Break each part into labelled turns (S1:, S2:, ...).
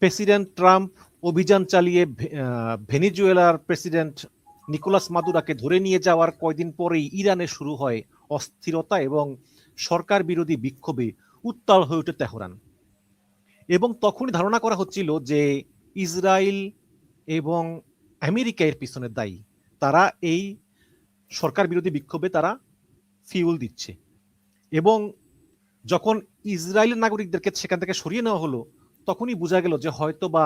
S1: President Trump অভিযান চালিয়ে ভেনিজুয়েলার president Nicolas মাদুরাকে ধরে নিয়ে যাওয়ার কয়দিন পরেই ইরানে শুরু হয় অস্থিরতা এবং সরকার বিরোধী বিক্ষোভে উত্তাল হয়ে ওঠে তেহরান। এবং তখনই ধারণা করা হচ্ছিল যে ইসরায়েল এবং আমেরিকা এর পিছনে দায়ী, তারা এই সরকার বিরোধী বিক্ষোভে তারা ফিউল দিচ্ছে। এবং যখন ইসরায়েলের নাগরিকদেরকে সেখান থেকে সরিয়ে নেওয়া হলো, তখনই বোঝা গেল যে হয়তো বা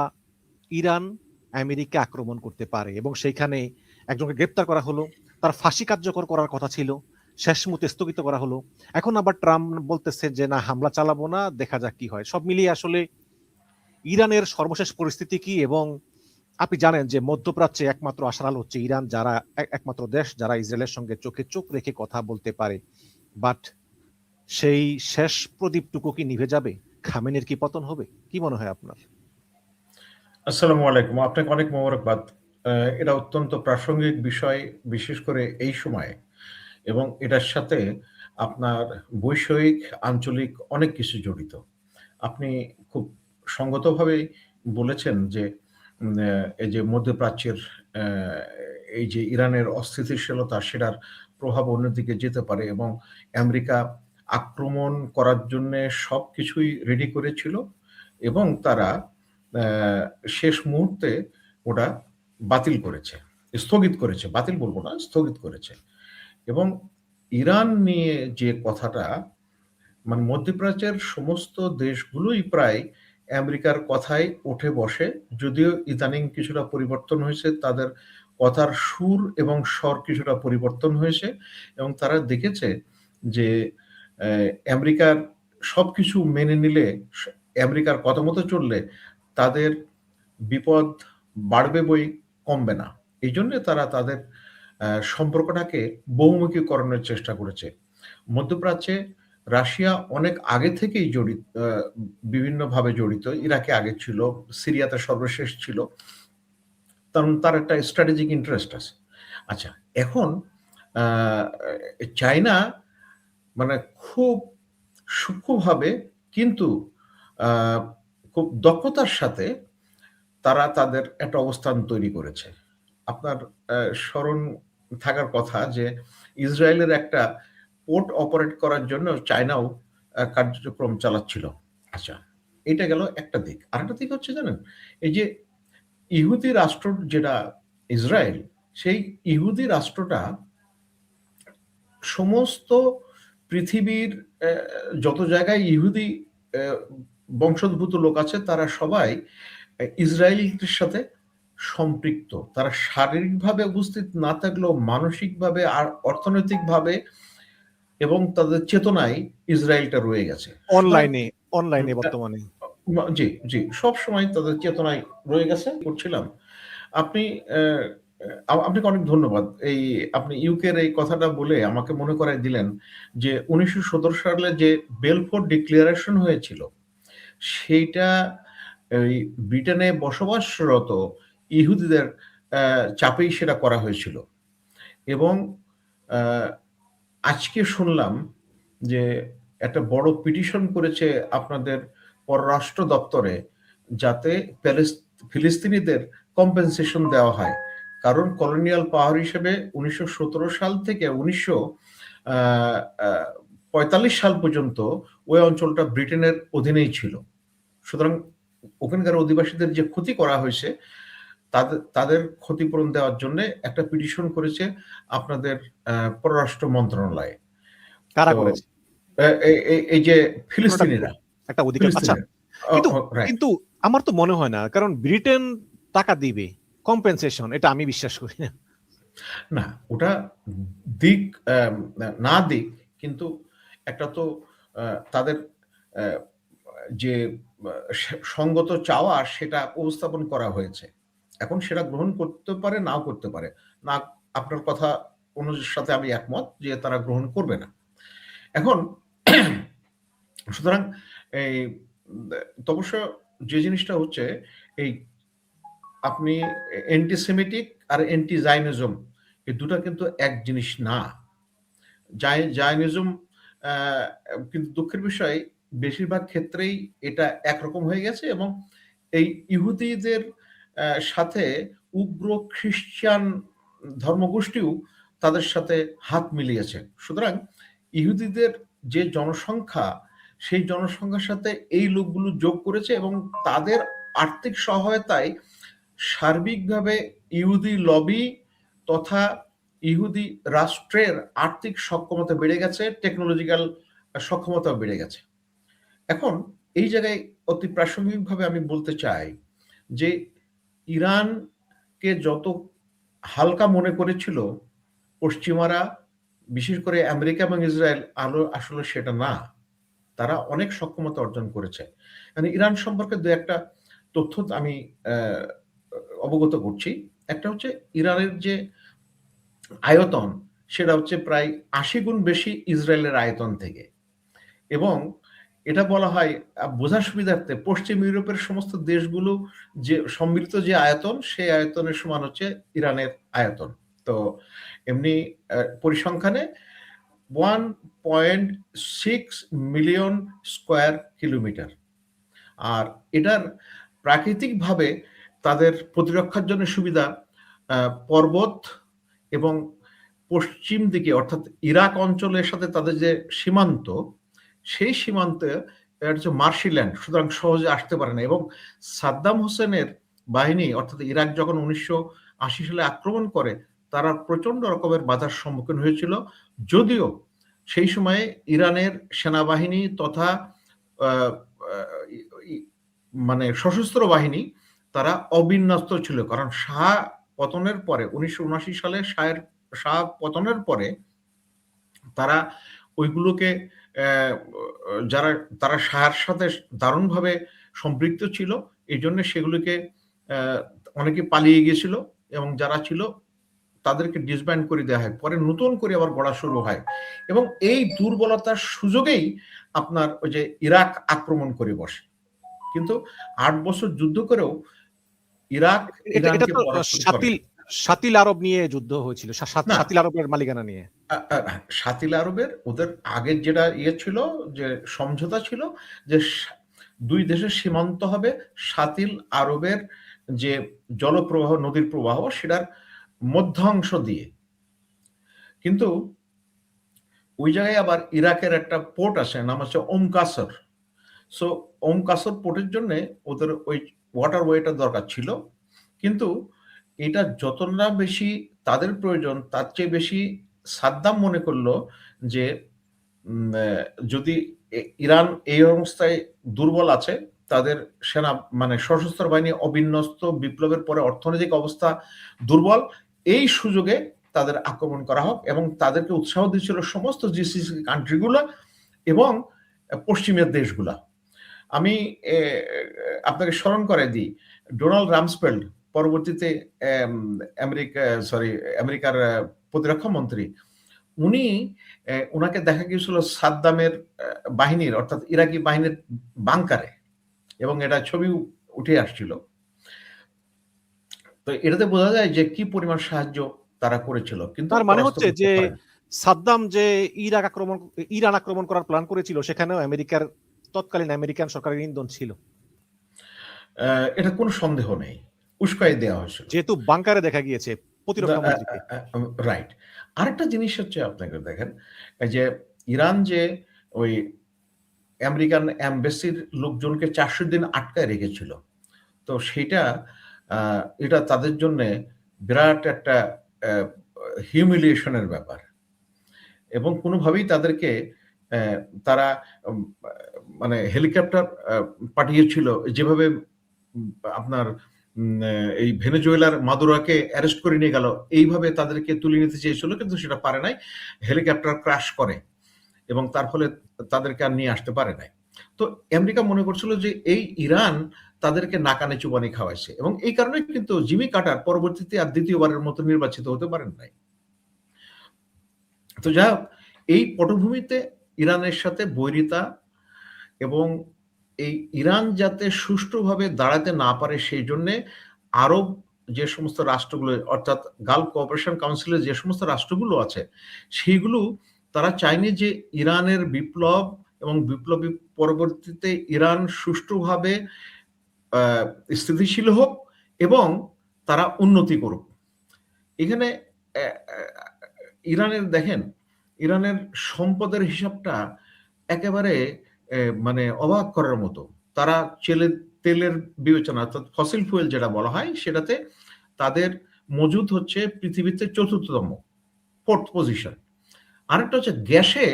S1: ইরান আমেরিকা আক্রমণ করতে পারে, এবং সেইখানে একজনকে গ্রেপ্তার করা হলো, তার ফাঁসি কার্যকর করার কথা ছিল, শেষ মুহূর্তে স্থগিত করা হলো। এখন আবার ট্রাম্প বলতেছে যে না, হামলা চালাবো না, দেখা যাক কি হয়। সব মিলিয়ে আসলে ইরানের সর্বশেষ পরিস্থিতি কি, এবং আপনি জানেন যে মধ্যপ্রাচ্যে একমাত্র আশার আলো হচ্ছে ইরান, যারা একমাত্র দেশ যারা ইসরায়েলের সঙ্গে চোখে চোখ রেখে কথা বলতে পারে। বাট সেই শেষ প্রদীপটুকু কি নিভে যাবে? খামেনির কি পতন হবে? কি মনে হয় আপনার?
S2: আসসালামু আলাইকুম, আপনাকে অনেক মোবারকবাদ। এটা অত্যন্ত প্রাসঙ্গিক বিষয়, বিশেষ করে এই সময়ে, এবং এটার সাথে আপনার বৈষয়িক আঞ্চলিক অনেক কিছু জড়িত। আপনি খুব সঙ্গতভাবেই বলেছেন যে এই যে মধ্যপ্রাচ্যের এই যে ইরানের অস্থিতিশীলতা, সেটার প্রভাব অন্যদিকে যেতে পারে, এবং আমেরিকা আক্রমণ করার জন্য সব কিছুই রেডি করেছিল, এবং তারা শেষ মুহূর্তে ওটা বাতিল করেছে, স্থগিত করেছে, বাতিল বলবো না, স্থগিত করেছে। এবং ইরান নিয়ে যে কথাটা, মানে মধ্যপ্রাচ্যের সমস্ত দেশগুলোই প্রায় আমেরিকার কথায় উঠে বসে, যদিও ইদানিং কিছুটা পরিবর্তন হয়েছে, তাদের কথার সুর এবং স্বর কিছুটা পরিবর্তন হয়েছে, এবং তারা দেখেছে যে আমেরিকার সবকিছু মেনে নিলে, আমেরিকার কথা মতো চললে তাদের বিপদ বাড়বে বই কমবে না। এই জন্য তারা তাদের সম্পর্কটাকে বহুমুখীকরণের চেষ্টা করেছে। মধ্যপ্রাচ্যে রাশিয়া অনেক আগে থেকেই জড়িত, বিভিন্নভাবে জড়িত। ইরাকে আগে ছিল, সিরিয়াতে সর্বশেষ ছিল, কারণ তার একটা স্ট্র্যাটেজিক ইন্টারেস্ট আছে। আচ্ছা, এখন চায়না মানে খুব সূক্ষ্মভাবে কিন্তু খুব দক্ষতার সাথে তারা তাদের একটা অবস্থান তৈরি করেছে। আপনার স্মরণ থাকার কথা যে ইসরায়েলের একটা পোর্ট অপারেট করার জন্য চায়নাও কার্যক্রম চালাচ্ছিল। আচ্ছা, এটা গেল একটা দিক। আরেকটা দিক হচ্ছে জানেন, এই যে ইহুদি রাষ্ট্র যেটা ইসরায়েল, সেই ইহুদি রাষ্ট্রটা সমস্ত পৃথিবীর যত জায়গায় ইহুদি বংশোদ্ভূত লোক আছে, তারা সবাই ইসরায়েলের সাথে সম্পৃক্ত। তারা শারীরিকভাবে উপস্থিত না থাকলেও মানসিকভাবে আর অর্থনৈতিকভাবে এবং তাদের চেতনায় ইসরায়েলটা রয়ে গেছে।
S1: অনলাইনে বর্তমানে
S2: জি জি, সব সময় তাদের চেতনায় রয়ে গেছে। করছিলাম আপনি আপনাকে অনেক ধন্যবাদ। এই আপনি ইউকের এই কথাটা বলে আমাকে মনে করাই দিলেন যে 1917 সালে যে বেলফোর ডিক্লারেশন হয়েছিল, সেইটা এই ব্রিটেনে বসবাসরত ইহুদিদের চাপেই সেটা করা হয়েছিল। এবং আজকে শুনলাম যে একটা বড় পিটিশন করেছে আপনাদের পররাষ্ট্র দপ্তরে, যাতে ফিলিস্তিনিদের কম্পেনসেশন দেওয়া হয়। কারণ কলোনিয়াল পাওয়ার হিসেবে 1917 সাল থেকে 1945 সাল পর্যন্ত ওই অঞ্চলটা ব্রিটেনের অধীনেই ছিল। সুতরাং ওখানকার অধিবাসীদের যে ক্ষতি করা হয়েছে, তাদের ক্ষতিপূরণ দেওয়ার জন্য একটা পিটিশন করেছে আপনাদের পররাষ্ট্র মন্ত্রণালয়ে।
S1: কারা করেছে?
S2: এই যে ফিলিস্তিনিরা
S1: একটা অধিকার। আচ্ছা, কিন্তু আমার তো মনে হয় না, কারণ ব্রিটেন টাকা দিবে কম্পেনসেশন, এটা আমি বিশ্বাস করি না।
S2: না, ওটা দিক না দিক, কিন্তু একটা তো তাদের যে সঙ্গত চাওয়া, সেটা উপস্থাপন করা হয়েছে। এখন সেটা গ্রহণ করতে পারে, নাও করতে পারে না। আপনার কথা অনুযায়ীর সাথে আমি একমত যে তারা গ্রহণ করবে না। এখন সুতরাং এই অবশ্য যে জিনিসটা হচ্ছে, এই আপনি অ্যান্টিসেমিটিক আর অ্যান্টি জায়নিজম, এই দুটা কিন্তু এক জিনিস না। জায়নিজম কিন্তু দুঃখের বিষয় বেশিরভাগ ক্ষেত্রেই এটা একরকম হয়ে গেছে, এবং এই ইহুদিদের সাথে উগ্র খ্রিস্টান ধর্মগোষ্ঠীও তাদের সাথে হাত মিলিয়েছে। সুতরাং ইহুদিদের যে জনসংখ্যা, সেই জনসংখ্যার সাথে এই লোকগুলো যোগ করেছে এবং তাদের আর্থিক সহায়তায় সার্বিকভাবে ইহুদি লবি তথা ইহুদি রাষ্ট্রের আর্থিক সক্ষমতা বেড়ে গেছে, টেকনোলজিক্যাল সক্ষমতাও বেড়ে গেছে। এখন এই জায়গায় অতি প্রাসঙ্গিকভাবে আমি বলতে চাই যে ইরানকে যত হালকা মনে করেছিল পশ্চিমারা, বিশেষ করে আমেরিকা এবং ইসরায়েল, আসলে সেটা না। তারা অনেক সক্ষমতা অর্জন করেছে। মানে ইরান সম্পর্কে দু একটা তথ্য আমি অবগত করছি। একটা হচ্ছে ইরানের যে আয়তন, সেটা হচ্ছে প্রায় ৮০ গুণ বেশি ইসরায়েলের আয়তন থেকে। এবং এটা বলা হয় বোঝার সুবিধার্থে পশ্চিম ইউরোপের সমস্ত দেশগুলো যে সম্মিলিত যে আয়তন, সেই আয়তনের সমান হচ্ছে ইরানের আয়তন। তো এমনি পরিসংখ্যানে 1.6 মিলিয়ন স্কোয়ার কিলোমিটার। আর এটার প্রাকৃতিকভাবে তাদের প্রতিরক্ষার জন্য সুবিধা পর্বত এবং পশ্চিম দিকে অর্থাৎ ইরাক অঞ্চলের সাথে তাদের যে সীমান্ত, সেই সীমান্তে হচ্ছে মার্শিল্যান্ড, সুতরাং সহজে আসতে পারে না। এবং সাদ্দাম হোসেনের বাহিনী অর্থাৎ ইরাক যখন 1980 সালে আক্রমণ করে, তারা প্রচন্ড রকমের বাধার সম্মুখীন হয়েছিল, যদিও সেই সময়ে ইরানের সেনাবাহিনী তথা মানে সশস্ত্র বাহিনী তারা অবিন্যস্ত ছিল। কারণ শাহ পতনের পরে 1979 সালে শাহ পতনের পরে তারা ওইগুলোকে তারা শাহের সাথে দারুণভাবে সম্পৃক্ত ছিল, এই জন্য সেগুলোকে অনেকে পালিয়ে গিয়েছিল এবং যারা ছিল তাদেরকে ডিসব্যান্ড করে দেওয়া হয়, পরে নতুন করে আবার গড়া শুরু হয়। এবং এই দুর্বলতার সুযোগেই আপনার ওই যে ইরাক আক্রমণ করে বসে। কিন্তু ৮ বছর যুদ্ধ করেও ইরাক ইরানকে
S1: শাতিল আরব নিয়ে যুদ্ধ হয়েছিল, শাতিল আরবের মালিকানা নিয়ে।
S2: শাতিল আরবের ওদের আগের যেটা ছিল, যে সমঝোতা ছিল যে দুই দেশের সীমান্ত হবে শাতিল আরবের যে জলপ্রবাহ, নদীর প্রবাহ, সেটার মধ্যাংশ দিয়ে। কিন্তু ওই জায়গায় আবার ইরাকের একটা পোর্ট আছে, নাম হচ্ছে ওমকাসর। সো ওমকাসর পোর্টের জন্য ওদের ওই ওয়াটারওয়েটা দরকার ছিল। কিন্তু এটা যত না বেশি তাদের প্রয়োজন, তার চেয়ে বেশি সাদ্দাম মনে করলো যে যদি ইরান এই অবস্থায় দুর্বল আছে, তাদের সেনা মানে সশস্ত্র বাহিনী অবিন্যস্ত, বিপ্লবের পরে অর্থনৈতিক অবস্থা দুর্বল, এই সুযোগে তাদের আক্রমণ করা হোক। এবং তাদেরকে উৎসাহ দিয়েছিল সমস্ত জিসিসি কান্ট্রিগুলো এবং পশ্চিমের দেশগুলা। আমি আপনাকে স্মরণ করে দিই, ডোনাল্ড রামসফেল্ড পরবর্তীতে আমেরিকার প্রতিরক্ষা মন্ত্রী, উনাকে দেখা গিয়েছিল সাদ্দামের বাহিনীর অর্থাৎ ইরাকি বাহিনীর বাংকারে, এবং এটা ছবি উঠে আসছিল। তো এটাতে বোঝা যায় যে কি পরিমাণ সাহায্য তারা করেছিল। কিন্তু
S1: তার মানে হচ্ছে যে সাদ্দাম যে ইরান আক্রমণ করার প্ল্যান করেছিল, সেখানেও তৎকালীন আমেরিকান সরকারের ইন্ধন ছিল,
S2: এটা কোনো সন্দেহ নেই, উস্কাই দেওয়া হয়েছিল,
S1: যেহেতু বাংকারে দেখা গিয়েছে প্রতিরক্ষা মন্ত্রীকে।
S2: রাইট। আরেকটা জিনিস হচ্ছে, আপনাকে দেখেন যে ইরান যে ওই আমেরিকান এমবেসির লোকজনকে 400 দিন আটকায় রেখেছিল, তো এটা তাদের জন্য বিরাট একটা হিউমিলিয়েশনের ব্যাপার। এবং কোনোভাবেই তাদেরকে তারা মানে হেলিকপ্টার পাঠিয়েছিল, যেভাবে আপনার এই ভেনেজুয়েলার মাদুরাকে অ্যারেস্ট করে নিয়ে গেল, এইভাবে তাদেরকে তুলে নিতে চেয়েছিল, কিন্তু সেটা পারে নাই, হেলিকপ্টার ক্র্যাশ করে এবং তার ফলে তাদেরকে আর নিয়ে আসতে পারে নাই। তো আমেরিকা মনে করছিল যে এই ইরান তাদেরকে নাকানে চুবানি খাওয়াইছে, এবং এই কারণে কিন্তু জিমি কার্টার পরবর্তীতে আর দ্বিতীয়বারের মতো নির্বাচিত হতে পারেন নাই। তো যাই হোক, এই পটভূমিতে ইরানের সাথে বৈরিতা এবং এই ইরান যাতে সুষ্ঠুভাবে দাঁড়াতে না পারে, সেই জন্যে আরব যে সমস্ত রাষ্ট্রগুলো অর্থাৎ গালফ কোঅপারেশন কাউন্সিলের যে সমস্ত রাষ্ট্রগুলো আছে, সেইগুলো তারা চায়নি যে ইরানের বিপ্লব এবং বিপ্লবী পরবর্তীতে ইরান সুষ্ঠুভাবে স্থিতিশীল হোক এবং তারা উন্নতি করুক। এখানে ইরানের দেখেন, ইরানের সম্পদের হিসাবটা একেবারে মানে অবাক করার মতো। তারা তেলের বিবেচনা, অর্থাৎ ফসিল ফুয়েল যেটা বলা হয়, সেটাতে তাদের মজুদ হচ্ছে পৃথিবীতে ৪র্থতম, 4th পজিশন। আরেকটা হচ্ছে গ্যাসে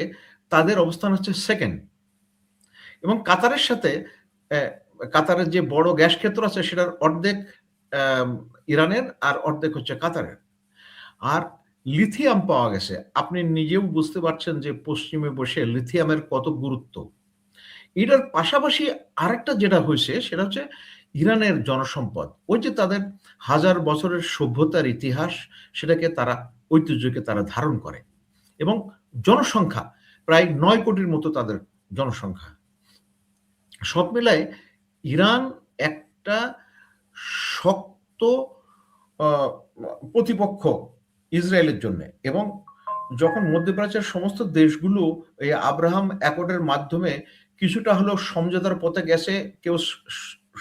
S2: তাদের অবস্থান হচ্ছে 2nd। এবং কাতারের সাথে কাতারের যে বড় গ্যাস ক্ষেত্র আছে সেটার অর্ধেক ইরানের আর অর্ধেক হচ্ছে কাতারের। আর লিথিয়াম পাওয়া গেছে। আপনি নিজেও বুঝতে পারছেন যে পশ্চিমে বসে লিথিয়ামের কত গুরুত্ব। এটার পাশাপাশি আরেকটা যেটা হয়েছে সেটা হচ্ছে ইরানের জনসম্পদ। ওই যে তাদের হাজার বছরের সভ্যতার ইতিহাস, সেটাকে তারা, ঐতিহ্যকে তারা ধারণ করে। এবং জনসংখ্যা প্রায় 9 কোটির মতো তাদের জনসংখ্যা। সব মিলায় ইরান একটা শক্ত প্রতিপক্ষ ইসরায়েলের জন্য। এবং যখন মধ্যপ্রাচ্যের সমস্ত দেশগুলো এই আব্রাহাম অ্যাকর্ডের মাধ্যমে কিছুটা হলেও সমঝোতার পথে গেছে, কেউ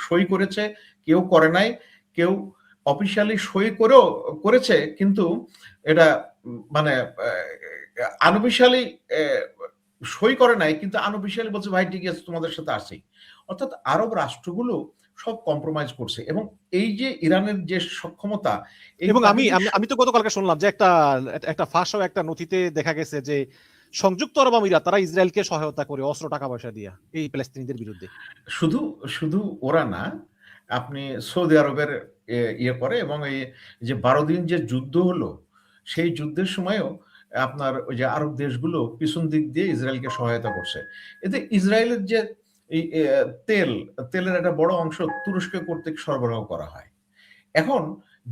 S2: সই করেছে, কেউ করে নাই, কেউ অফিসিয়ালি সই করেও করেছে, কিন্তু এটা মানে আনঅফিসিয়ালি সই করে নাই, কিন্তু আনঅফিসিয়ালি বলছে ভাই ঠিক আছে তোমাদের সাথে আসি। অর্থাৎ আরব রাষ্ট্রগুলো সব কম্প্রোমাইজ করছে। এবং এই যে ইরানের যে সক্ষমতা,
S1: এবং আমি তো গতকালকে শুনলাম যে একটা ফাঁস একটা নথিতে দেখা গেছে যে সংযুক্ত আরব আমিরাত তারা ইসরায়েলকে সহায়তা করে অস্ত্র, টাকা পয়সা দিয়া এই প্যালেস্তিনিদের বিরুদ্ধে।
S2: শুধু ওরা না, আপনি সৌদি আরবের ইয়ে করে, এবং এই যে 12 দিন যে যুদ্ধ হলো, সেই যুদ্ধের সময়ও আপনার ওই যে আরব দেশগুলো পিছন দিক দিয়ে ইসরায়েলকে সহায়তা করছে। এতে ইসরায়েলের যে এই তেলের একটা বড় অংশ তুরস্ক কর্তৃক সরবরাহ করা হয়। এখন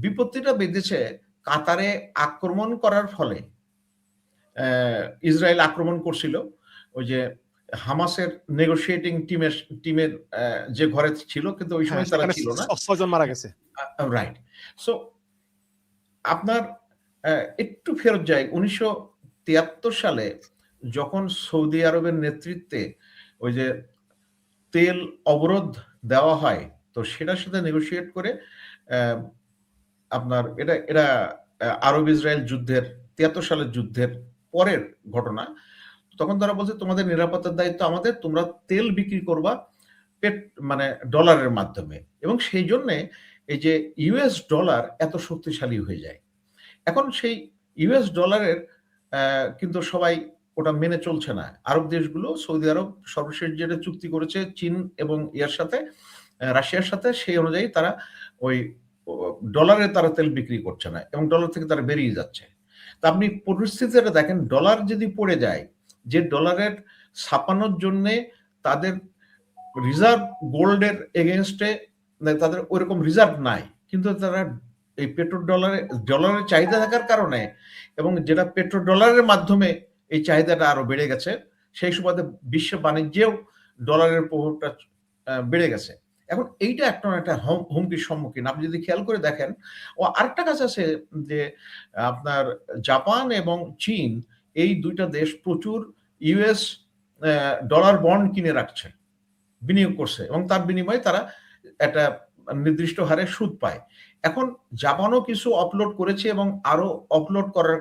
S2: বিপত্তিটা বেঁধেছে কাতারে আক্রমণ করার ফলে। ইসরায়েল আক্রমণ করছিল ওই যে হামাসের নেগোশিয়েটিং টিমের যে ঘরে ছিল, কিন্তু ওই সময় তারা ছিল না,
S1: 6 জন মারা গেছে।
S2: রাইট। সো আপনার একটু ফেরত যাই 1973 সালে, যখন সৌদি আরবের নেতৃত্বে ওই যে তেল অবরোধ দেওয়া হয়, তো সেটার সাথে নেগোশিয়েট করে আপনার এটা আরব ইসরায়েল যুদ্ধের 73 সালের যুদ্ধের পরের ঘটনা। তখন তারা বলছে তোমাদের নিরাপত্তার দায়িত্ব আমাদের, তোমরা তেল বিক্রি করবা মানে ডলারের মাধ্যমে। এবং সেই জন্য এই যে ইউএস ডলার এত শক্তিশালী হয়ে যায়। এখন সেই ইউএস ডলারের কিন্তু সবাই ওটা মেনে চলছে না। আরব দেশগুলো, সৌদি আরব সর্বশেষ যেটা চুক্তি করেছে চীন এবং ইয়ার সাথে, রাশিয়ার সাথে, সেই অনুযায়ী তারা ওই ডলারে তারা তেল বিক্রি করছে না, এবং ডলার থেকে তারা বেরিয়ে যাচ্ছে। তা আপনি পরিস্থিতিটা দেখেন, ডলার যদি পড়ে যায়, যে ডলারের ছাপানোর জন্যে তাদের রিজার্ভ গোল্ডের এগেনস্টে তাদের ওইরকম রিজার্ভ নাই, কিন্তু তারা এই ডলারের চাহিদা থাকার কারণে, এবং যেটা ডলারের মাধ্যমে এই চাহিদাটা আরো বেড়ে গেছে, সেই সুবাদে বিশ্ব বাণিজ্যেও ডলারের প্রভাবটা বেড়ে গেছে। এখন এইটা একটা হুমকির সম্মুখীন। আপনি যদি খেয়াল করে দেখেন, ও আরেকটা কাজ আছে যে আপনার জাপান এবং চীন, এই দুইটা দেশ প্রচুর ইউএস ডলার বন্ড কিনে রাখছে, বিনিয়োগ করছে, এবং তার বিনিময়ে তারা একটা নির্দিষ্ট হারে সুদ পায়। এখন জাপানও কিছু অফলোড করেছে এবং আরো অফলোড করার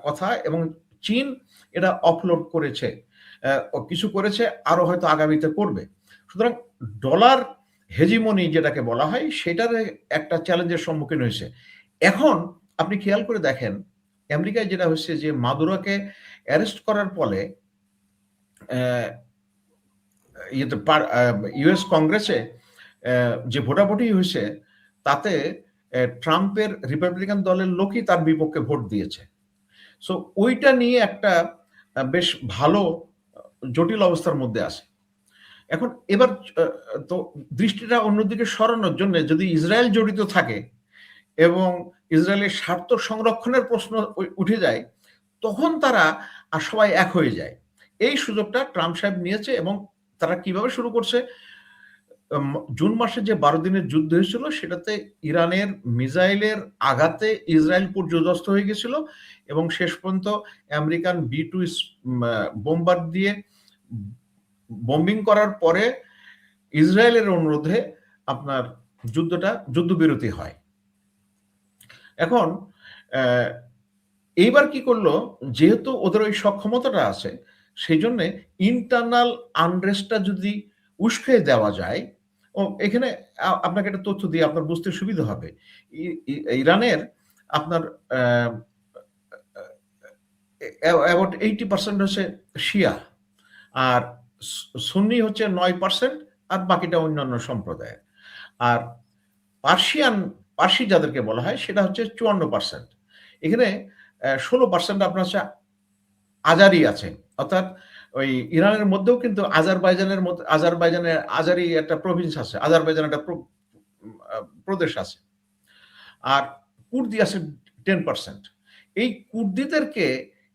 S2: কথা, এবং চীন এটা অফলোড করেছে, কিছু করেছে, আরো হয়তো আগামীতে করবে। সুতরাং ডলার হেজিমনি যেটাকে বলা হয়, সেটার একটা চ্যালেঞ্জের সম্মুখীন হয়েছে। এখন আপনি খেয়াল করে দেখেন, আমেরিকায় যেটা হচ্ছে যে মাদুরোকে অ্যারেস্ট করার ফলে ইউএস কংগ্রেসে যে ভোটাভুটি হয়েছে, তাতে ট্রাম্পের রিপাবলিকান দলের লোকই তার বিপক্ষে ভোট দিয়েছে। সো ওইটা নিয়ে একটা বেশ ভালো জটিল অবস্থার মধ্যে আছে। এখন এবার তো দৃষ্টিটা অন্যদিকে সরানোর জন্য, যদি ইসরায়েল জড়িত থাকে এবং ইসরায়েলের স্বার্থ সংরক্ষণের প্রশ্ন উঠে যায়, তখন তারা আর সবাই এক হয়ে যায়। এই সুযোগটা ট্রাম্প সাহেব নিয়েছে, এবং তারা কিভাবে শুরু করছে, জুন মাসে যে 12 দিনের যুদ্ধ হয়েছিল, সেটাতে ইরানের মিসাইলের আঘাতে ইসরায়েল পর্যদস্ত হয়ে গেছিল, এবং শেষ পর্যন্ত আমেরিকান B-2 বোম্বার দিয়ে বম্বিং করার পরে ইসরায়েলের অনুরোধে আপনার যুদ্ধবিরতি হয়। এখন এইবার কি করলো, যেহেতু ওদের ওই সক্ষমতাটা আছে, সেই জন্য ইন্টারনাল আনরেস্টটা যদি উস্কে দেওয়া যায়। ও এখানে আপনাকে একটা তথ্য দিয়ে আপনার বুঝতে সুবিধা হবে। ইরানের আপনার অ্যাবাউট 80% হচ্ছে শিয়া, আর সুন্নি হচ্ছে 9%, আর বাকিটা অন্যান্য সম্প্রদায়ের। আর পার্সি যাদেরকে বলা হয় সেটা হচ্ছে 54%। এখানে 16% আপনার হচ্ছে আজারি আছে। অর্থাৎ ওই ইরানের মধ্যেও কিন্তু আজারবাইজানের আজারি একটা প্রভিন্স আছে, আজারবাইজান একটা প্রদেশ আছে। আর কুর্দি আছে 10%। এই কুর্দিদেরকে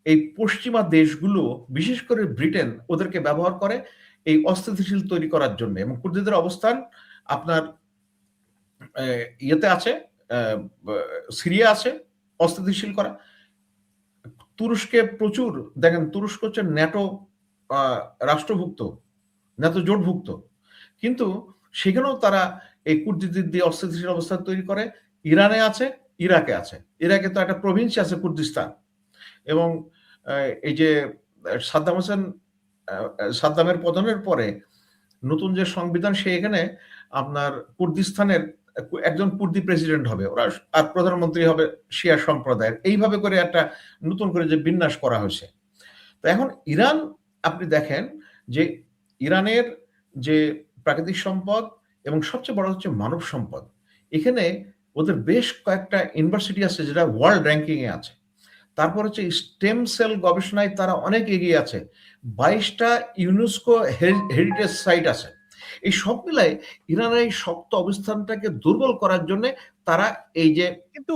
S2: এই পশ্চিমা দেশগুলো, বিশেষ করে ব্রিটেন, ওদেরকে ব্যবহার করে এই অস্থিতিশীল তৈরি করার জন্য। এবং কুর্দিদের অবস্থান আপনার ইয়েতে আছে, সিরিয়া আছে অস্থিতিশীল করা। তুরস্কে প্রচুর, দেখেন তুরস্ক হচ্ছে ন্যাটো রাষ্ট্রভুক্ত, ন্যাটো জোটভুক্ত, কিন্তু সেখানেও তারা এই কুর্দিদের দিয়ে অস্থিতিশীল অবস্থা তৈরি করে। ইরানে আছে, ইরাকে আছে। ইরাকে তো একটা প্রভিন্স আছে কুর্দিস্তান। এবং এই যে সাদ্দামের পতনের পরে নতুন যে সংবিধান, সে এখানে আপনার কুর্দিস্তানের একজন কুর্দি প্রেসিডেন্ট হবে, ওরা আর প্রধানমন্ত্রী হবে শিয়া সম্প্রদায়ের। এইভাবে করে একটা নতুন করে যে বিন্যাস করা হয়েছে। তো এখন ইরান, আপনি দেখেন যে ইরানের যে প্রাকৃতিক সম্পদ এবং সবচেয়ে বড় হচ্ছে মানব সম্পদ। এখানে ওদের বেশ কয়েকটা ইউনিভার্সিটি আছে যেটা ওয়ার্ল্ড র্যাঙ্কিং এ আছে। তারপর হচ্ছে স্টেম সেল গবেষণায় তারা অনেক এগিয়ে আছে। 22টা ইউনেস্কো হেরিটেজ সাইট আছে। এই সব মিলায় ইরানের এই শক্ত অবস্থানটাকে দুর্বল করার জন্য তারা এই যে
S1: কিন্তু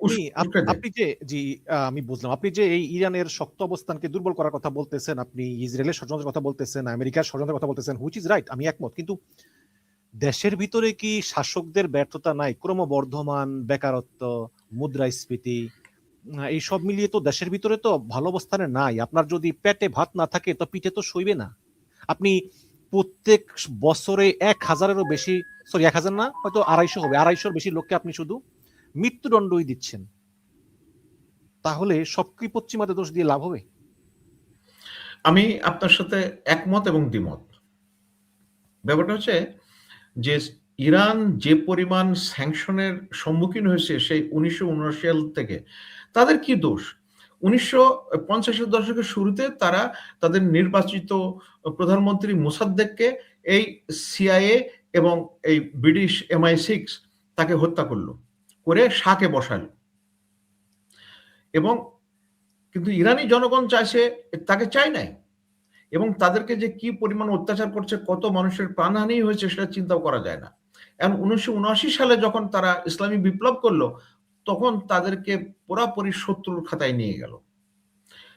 S2: উস্কে
S1: আপনি যে জি আমি বুঝলাম, আপনি যে এই ইরানের শক্ত অবস্থানকে দুর্বল করার কথা বলতেছেন, আপনি ইসরায়েলের ষড়যন্ত্রের কথা বলতেছেন, আমেরিকার ষড়যন্ত্রের কথা বলতেছেন, হুইচ ইজ রাইট, আমি একমত। কিন্তু দেশের ভিতরে কি শাসকদের ব্যর্থতা নাই? ক্রমবর্ধমান বেকারত্ব, মুদ্রাস্ফীতি, এই সব মিলিয়ে তো দেশের ভিতরে তো ভালো অবস্থানে নাই। আপনার যদি পেটে ভাত না থাকে তো পিঠে তো সইবে না। আপনি প্রত্যেক বছরে 1000-এরও বেশি, সরি 1000 না, হয়তো 250 হবে, 250-র বেশি লোককে আপনি শুধু মৃত্যুদণ্ডই দিচ্ছেন। তাহলে সব কি পশ্চিমাদের দোষ দিয়ে লাভ হবে?
S2: আমি আপনার সাথে একমত এবং দ্বিমত। ব্যাপারটা হচ্ছে যে ইরান যে পরিমাণ স্যাংশনের সম্মুখীন হয়েছে সেই 1979 সাল থেকে, তাদের কি দোষ? 1950-এর দশকের শুরুতে তারা তাদের নির্বাচিত প্রধানমন্ত্রী মোসাদ্দেককে এই সিআইএ এবং এই ব্রিটিশ MI6 তাকে হত্যা করলো, করে শাকে বসালো। এবং কিন্তু ইরানি জনগণ চাইছে, তাকে চায় নাই। এবং তাদেরকে যে কি পরিমাণ অত্যাচার করছে, কত মানুষের প্রাণহানি হয়েছে সেটা চিন্তাও করা যায় না। এখন 1979 সালে যখন তারা ইসলামী বিপ্লব করলো, তখন তাদেরকে পুরাপুরি শত্রুর খাতায় নিয়ে গেল।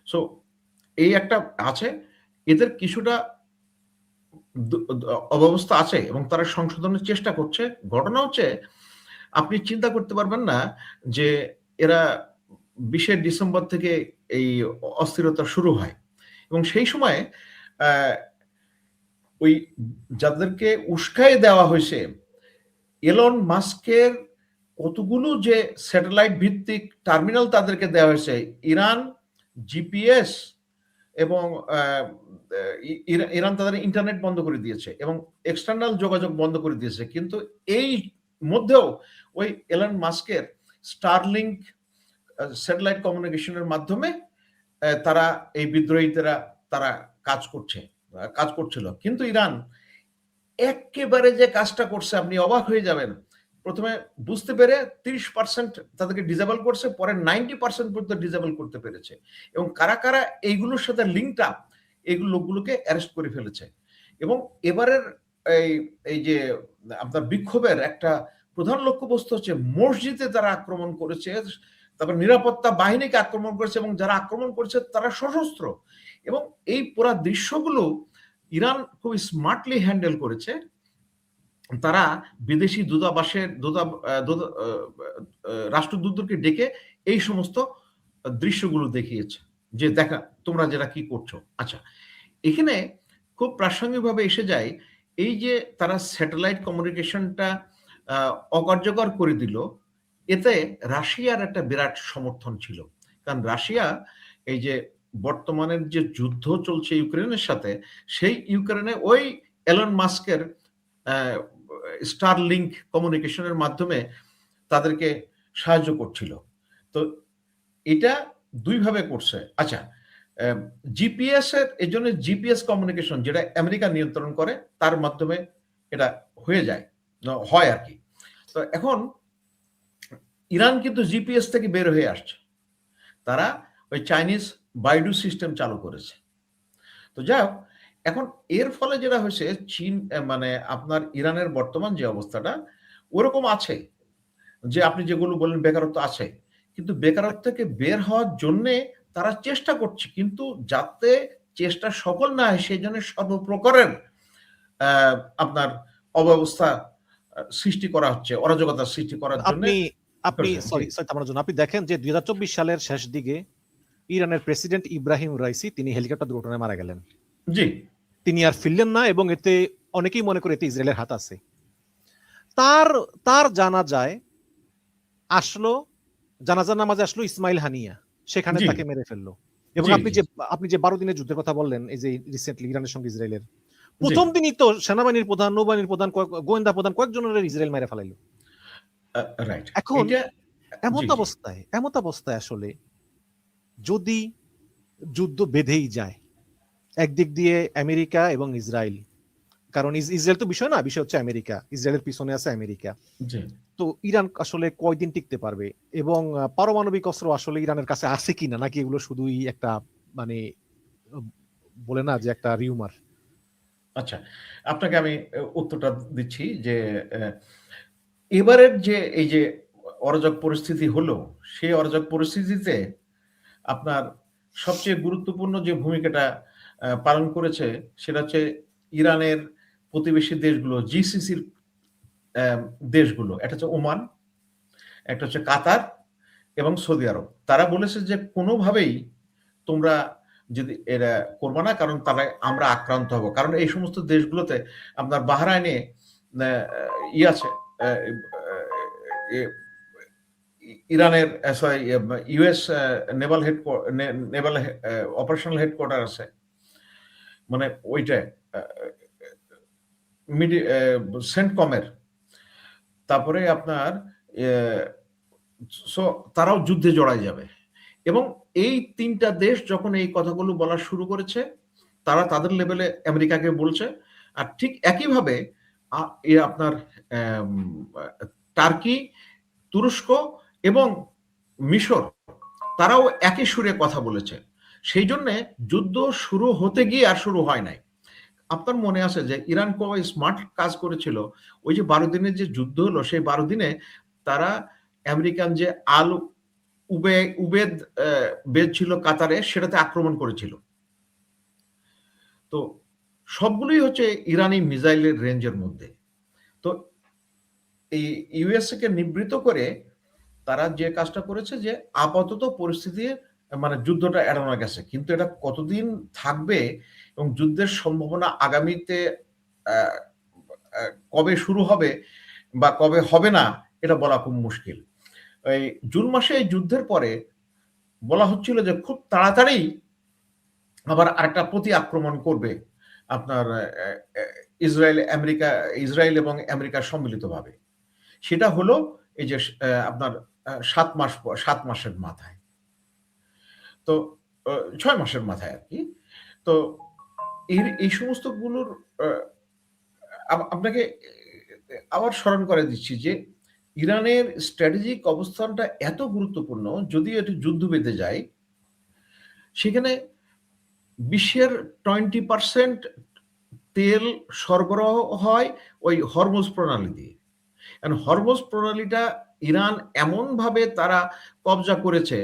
S2: সো এই একটা আছে, এদের কিছুটা অব্যবস্থা আছে এবং তারা সংশোধনের চেষ্টা করছে। ঘটনা হচ্ছে, আপনি চিন্তা করতে পারবেন না যে এরা 20শে ডিসেম্বর থেকে এই অস্থিরতা শুরু হয়। এবং সেই সময় ওই যাদেরকে উস্কায়ে দেওয়া হয়েছে, এলন মাস্কের কতগুলো যে স্যাটেলাইট ভিত্তিক টার্মিনাল তাদেরকে দেওয়া হয়েছে, ইরান জিপিএস এবং ইরান তাদের ইন্টারনেট বন্ধ করে দিয়েছে এবং এক্সটার্নাল যোগাযোগ বন্ধ করে দিয়েছে। কিন্তু এই মধ্যেও ওই এলন মাস্কের স্টারলিংক স্যাটেলাইট কমিউনিকেশনের মাধ্যমে তারা এই বিদ্রোহীরা তারা কাজ করছিল। কিন্তু ইরান একেবারে যে কাজটা করছে আপনি অবাক হয়ে যাবেন। প্রথমে বুঝতে পেরে 30% তাদেরকে ডিসেবল করছে, পরে 90% পর্যন্ত ডিসেবল করতে পেরেছে। এবং কারা কারা এইগুলোর সাথে লিঙ্কড আপ, এইগুলো লোকগুলোকে অ্যারেস্ট করে ফেলেছে। এবং এবারের এই যে আপনার বিক্ষোভের একটা প্রধান লক্ষ্যবস্তু হচ্ছে মসজিদে তারা আক্রমণ করেছে, তারপর নিরাপত্তা বাহিনীকে আক্রমণ করেছে, এবং যারা আক্রমণ করেছে তারা সশস্ত্র। এবং এই পুরো দৃশ্যগুলো ইরান খুব স্মার্টলি হ্যান্ডেল করেছে। তারা বিদেশি রাষ্ট্রদূতদেরকে ডেকে এই সমস্ত দৃশ্যগুলো দেখিয়েছে যে দেখা তোমরা যেটা কি করছো। আচ্ছা, এখানে খুব প্রাসঙ্গিকভাবে এসে যায় এই যে তারা স্যাটেলাইট কমিউনিকেশনটা অকার্যকর করে দিল, এতে রাশিয়ার একটা বিরাট সমর্থন ছিল। কারণ রাশিয়া এই যে বর্তমানের যে যুদ্ধ চলছে ইউক্রেনের সাথে, সেই ইউক্রেনে ওই এলন মাস্কের স্টার লিঙ্ক কমিউনিকেশনের মাধ্যমে তাদেরকে সাহায্য করছিল। তো এটা দুইভাবে করছে। আচ্ছা, জিপিএস এর এই জন্য জিপিএস কমিউনিকেশন যেটা আমেরিকা নিয়ন্ত্রণ করে, তার মাধ্যমে এটা হয়ে যায়, হয় আর কি। তো এখন ইরান কিন্তু জিপিএস থেকে বের হয়ে আসছে, তারা ওই চাইনিজ বাইডু সিস্টেম চালু করেছে। তো যাই হোক, এখন এর ফলে যেটা হয়েছে, চীন মানে আপনার ইরানের বর্তমান যে অবস্থাটা ওরকম আছে, যে আপনি যেগুলো বললেন বেকারত্ব আছে, কিন্তু বেকারত্ব থেকে বের হওয়ার জন্যে তারা চেষ্টা করছে, কিন্তু যাতে চেষ্টা সফল না হয় সেই জন্য সর্বপ্রকারের আপনার অব্যবস্থা সৃষ্টি করা হচ্ছে, অরাজকতা সৃষ্টি করার জন্য।
S1: আপনি আপনি সরি থামানোর জন্য, আপনি দেখেন যে 2024 সালের শেষ দিকে ইরানের প্রেসিডেন্ট ইব্রাহিম রাইসি তিনি হেলিকপ্টার দুর্ঘটনায় মারা গেলেন।
S2: জি,
S1: তিনি আর ফিরলেন না, এবং এতে অনেকেই মনে করে এতে ইসরায়েলের হাত আছে। তার তার জানাজায় আসলো, জানাজার নামাজে আসলো ইসমাইল হানিয়া, সেখানে
S2: জি,
S1: তাকে মেরে ফেললো। এবং
S2: জি,
S1: আপনি যে 12 দিনের যুদ্ধের কথা বললেন, এই যে রিসেন্টলি ইরানের সঙ্গে ইসরায়েলের,
S2: জি,
S1: প্রথম দিনই তো সেনাবাহিনীর প্রধান, নৌবাহিনীর প্রধান, গোয়েন্দা প্রধান কয়েকজনের ইসরায়েল মেরে ফেলাইলো।
S2: রাইট।
S1: এখন
S2: এটা
S1: এমত
S2: জি, জি,
S1: অবস্থায় আসলে যদি যুদ্ধ বেঁধেই যায়, একদিক দিয়ে আমেরিকা এবং ইসরায়েল, কারণ ইসরায়েল তো বিষয় না, বিষয় হচ্ছে আমেরিকা, ইসরায়েলের পিছনে আছে আমেরিকা।
S2: জি।
S1: তো ইরান আসলে কয়দিন টিকতে পারবে, এবং পারমাণবিক অস্ত্র আসলে ইরানের কাছে আছে কিনা, নাকি এগুলো শুধুই একটা মানে বলে না যে একটা রিউমার?
S2: আচ্ছা, আপনাকে আমি উত্তরটা দিচ্ছি যে এবারের যে এই যে অরাজক পরিস্থিতি হলো, সেই অরাজক পরিস্থিতিতে আপনার সবচেয়ে গুরুত্বপূর্ণ যে ভূমিকাটা পালন করেছে সেটা হচ্ছে ইরানের প্রতিবেশী দেশগুলো, জিসিসির দেশগুলো। একটা হচ্ছে ওমান, একটা হচ্ছে কাতার এবং সৌদি আরব। তারা বলেছে যে কোনোভাবেই তোমরা যদি এরা করবা না, কারণ তাহলে আমরা আক্রান্ত হব। কারণ এই সমস্ত দেশগুলোতে আপনার বাহরাইনে ই আছে, ইরানের sorry US Naval Naval operational headquarter আছে, মানে ওইটায় মিডি সেন্টকমের। তারপরে আপনার সো তারাও যুদ্ধে জড়ায় যাবে। এবং এই ৩টা দেশ যখন এই কথাগুলো বলা শুরু করেছে, তারা তাদের লেভেলে আমেরিকাকে বলছে। আর ঠিক একইভাবে আপনার অ্যাম টার্কি, তুরস্ক এবং মিশর, তারাও একই সুরে কথা বলেছে। সেই জন্যে যুদ্ধ শুরু হতে গিয়ে আর শুরু হয় নাই। আপনার মনে আছে যে ইরান খুব স্মার্ট কাজ করেছিল, ওই যে 12 দিনের যে যুদ্ধ হলো, সেই 12 দিনে তারা আমেরিকান যে আল উবেদ বেদ ছিল কাতারে, সেটাতে আক্রমণ করেছিল। তো সবগুলোই হচ্ছে ইরানি মিসাইলের রেঞ্জের মধ্যে। তো এই ইউএসএ কে নিবৃত করে তারা যে কাজটা করেছে যে আপাতত পরিস্থিতি মানে যুদ্ধটা এড়ানো গেছে, কিন্তু এটা কতদিন থাকবে এবং যুদ্ধের সম্ভাবনা আগামীতে আহ, কবে শুরু হবে বা কবে হবে না, এটা বলা খুব মুশকিল। এই জুন মাসে এই যুদ্ধের পরে বলা হচ্ছিল যে খুব তাড়াতাড়ি আবার আরেকটা প্রতি আক্রমণ করবে আপনার ইসরায়েল এবং আমেরিকা সম্মিলিতভাবে। সেটা হলো এই যে আপনার 7 মাসের মাথায়, তো 6 মাসের মাথায় আর কি। তো এই সমস্ত গুলোর আপনাকে আবার স্মরণ করে দিচ্ছি যে ইরানের স্ট্র্যাটেজিক অবস্থানটা এত গুরুত্বপূর্ণ, যদি এটি যুদ্ধ বেঁধে যায়, সেখানে বিশ্বের 20% তেল সরবরাহ হয় ওই হরমুজ প্রণালী দিয়ে। হরমুজ প্রণালীটা ইরান এমনভাবে তারা কবজা করেছে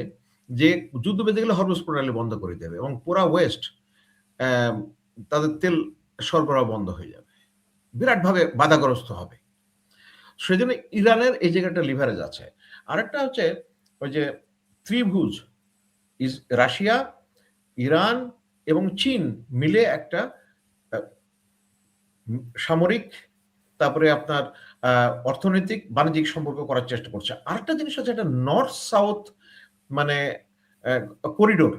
S2: যে যুদ্ধ বেঁধে গেলে হরমুজ প্রণালী বন্ধ করে দেবে এবং পুরা ওয়েস্ট তাদের তেল সরবরাহ বন্ধ হয়ে যাবে, বিরাটভাবে বাধাগ্রস্ত হবে। সেজন্য ইরানের এই জায়গাটা লিভারেজ আছে। আরেকটা হচ্ছে ওই যে ত্রিভুজ, রাশিয়া, ইরান এবং চীন মিলে একটা সামরিক, তারপরে আপনার অর্থনৈতিক, বাণিজ্যিক সম্পর্ক করার চেষ্টা করছে। আরেকটা জিনিস হচ্ছে একটা নর্থ সাউথ মানে করিডোর,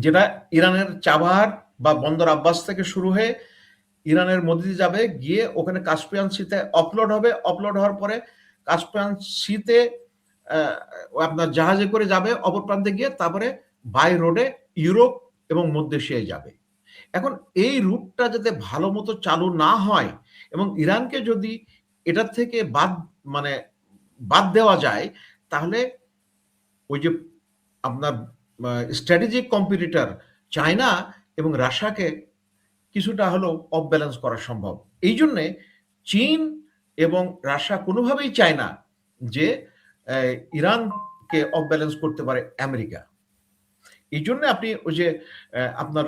S2: যেটা ইরানের চাবাহার বা বন্দর আব্বাস থেকে শুরু হয়ে ইরানের মধ্যে দিয়ে যাবে, গিয়ে ওখানে কাস্পিয়ান সিতে অফলোড হবে, অফলোড হওয়ার পরে কাস্পিয়ান সিতে আপনার জাহাজে করে যাবে অপর প্রান্তে গিয়ে, তারপরে বাই রোডে ইউরোপ এবং মধ্য এশিয়ায় যাবে। এখন এই রুটটা যাতে ভালো মতো চালু না হয় এবং ইরানকে যদি এটার থেকে মানে বাদ দেওয়া যায়, তাহলে ওই যে আপনার স্ট্র্যাটেজিক কম্পিটিটর চায়না এবং রাশিয়াকে কিছুটা হলেও অফ ব্যালেন্স করা সম্ভব। এই জন্যে চীন এবং রাশিয়া কোনোভাবেই চায় না যে ইরানকে অফ ব্যালেন্স করতে পারে আমেরিকা। এই জন্য আপনি ওই যে আপনার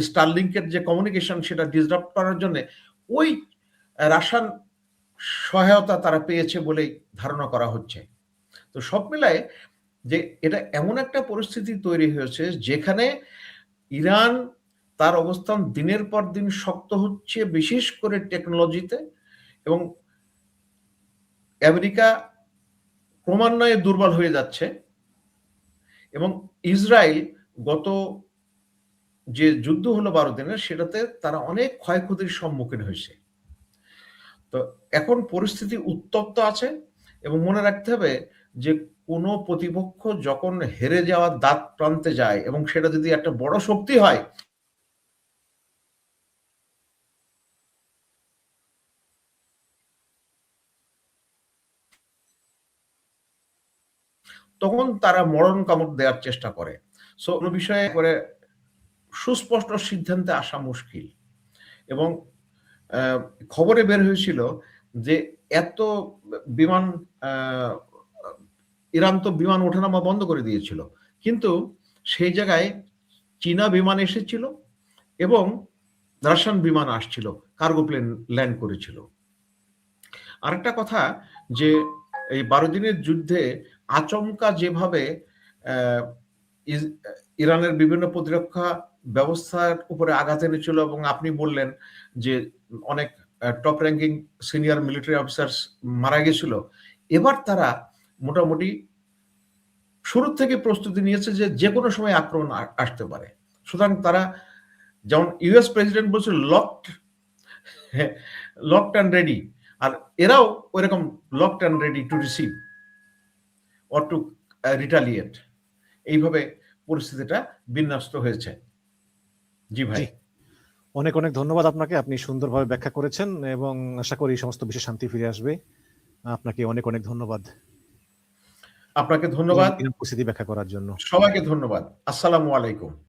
S2: স্টারলিংকের যে কমিউনিকেশন সেটা ডিসরাপ্ট করার জন্য ওই রাশিয়ান সহায়তা তারা পেয়েছে বলেই ধারণা করা হচ্ছে। তো সব মিলায় যে এটা এমন একটা পরিস্থিতি তৈরি হয়েছে যেখানে ইরান তার অবস্থান দিনের পর দিন শক্ত হচ্ছে, বিশেষ করে টেকনোলজিতে, এবং আমেরিকা ক্রমান্বয়ে দুর্বল হয়ে যাচ্ছে, এবং ইসরায়েল গত যে যুদ্ধ হলো 12 দিনের, সেটাতে তারা অনেক ক্ষয়ক্ষতির সম্মুখীন হয়েছে। তো এখন পরিস্থিতি উত্তপ্ত আছে, এবং মনে রাখতে হবে যে কোনো প্রতিপক্ষ যখন হেরে যাওয়ার দাঁত প্রান্তে যায় এবং সেটা যদি একটা বড় শক্তি হয়, তখন তারা মরণ কামড় দেওয়ার চেষ্টা করে। সো কোনো বিষয়ে করে সুস্পষ্ট সিদ্ধান্তে আসা মুশকিল। এবং খবরে বের হয়েছিল যে এত বিমান ইরান তো বিমান ওঠানামা বন্ধ করে দিয়েছিল, কিন্তু সেই জায়গায় চীনা বিমান এসেছিল এবং রাশিয়ান বিমান আসছিল, কার্গো প্লেন ল্যান্ড করেছিল। আরেকটা কথা, যে এই 12 দিনের যুদ্ধে আচমকা যেভাবে ইরানের বিভিন্ন প্রতিরক্ষা ব্যবস্থার উপরে আঘাত এনেছিল, এবং আপনি বললেন যে অনেক top ranking senior military officer মারা গেছিল, এবার তারা মোটামুটি শুরু থেকে প্রস্তুতি নিয়েছে যে যে কোনো সময় আক্রমণ আসতে পারে। সুতরাং তারা, যেমন ইউএস প্রেসিডেন্ট বলছিল লকড অ্যান্ড রেডি, আর এরাও ওইরকম locked and ready to receive or to retaliate. এইভাবে পরিস্থিতিটা বিন্যস্ত হয়েছে। জি ভাই,
S1: অনেক অনেক ধন্যবাদ আপনাকে, আপনি সুন্দরভাবে ব্যাখ্যা করেছেন এবং আশা করি এই সমস্ত বিষয়ে শান্তি ফিরে আসবে। আপনাকে অনেক অনেক ধন্যবাদ।
S2: আপনাকে ধন্যবাদ,
S1: পরিস্থিতি ব্যাখ্যা করার জন্য।
S2: সবাইকে ধন্যবাদ। আসসালামু আলাইকুম।